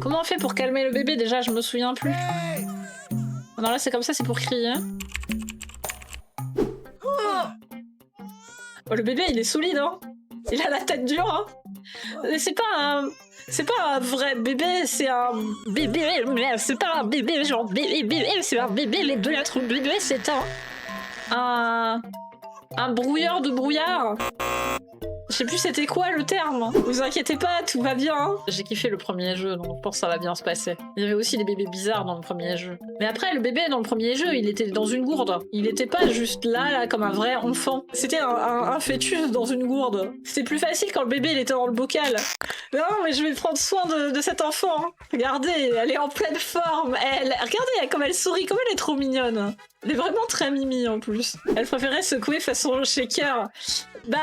Comment on fait pour calmer le bébé déjà? Je me souviens plus. Non, là c'est comme ça, c'est pour crier. Oh, le bébé il est solide, hein. Il a la tête dure, hein. C'est pas un vrai bébé, c'est un bébé, mais c'est pas un bébé genre bébé, c'est un bébé, les deux lettres bébé, c'est un brouilleur de brouillard. Je sais plus c'était quoi le terme. Vous inquiétez pas, tout va bien. Hein. J'ai kiffé le premier jeu, donc je pense que ça va bien se passer. Il y avait aussi des bébés bizarres dans le premier jeu. Mais après, le bébé dans le premier jeu, il était dans une gourde. Il était pas juste là, comme un vrai enfant. C'était un fœtus dans une gourde. C'était plus facile quand le bébé il était dans le bocal. Non, mais je vais prendre soin de cet enfant. Regardez, elle est en pleine forme. Regardez comme elle sourit, comme elle est trop mignonne. Elle est vraiment très mimi en plus. Elle préférait secouer façon shaker. Bah,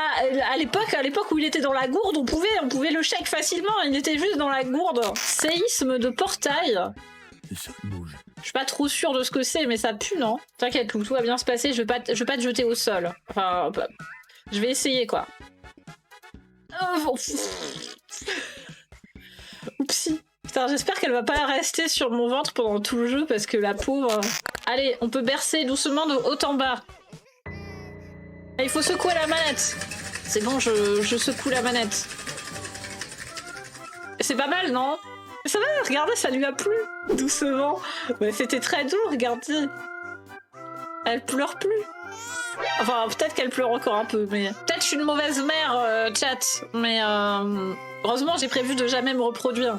à l'époque où il était dans la gourde, on pouvait le shake facilement. Il était juste dans la gourde. Séisme de portail. Je suis pas trop sûre de ce que c'est, mais ça pue, non? T'inquiète, tout va bien se passer. Je vais pas te jeter au sol. Enfin, je vais essayer, quoi. Oupsie. Putain, j'espère qu'elle va pas rester sur mon ventre pendant tout le jeu, parce que la pauvre... Allez, on peut bercer doucement de haut en bas. Il faut secouer la manette. C'est bon, je secoue la manette. C'est pas mal, non? Ça va, regardez, ça lui a plu. Doucement. Ouais, c'était très doux, regardez. Elle pleure plus. Enfin, peut-être qu'elle pleure encore un peu, mais... Peut-être je suis une mauvaise mère, chat. Mais heureusement, j'ai prévu de jamais me reproduire.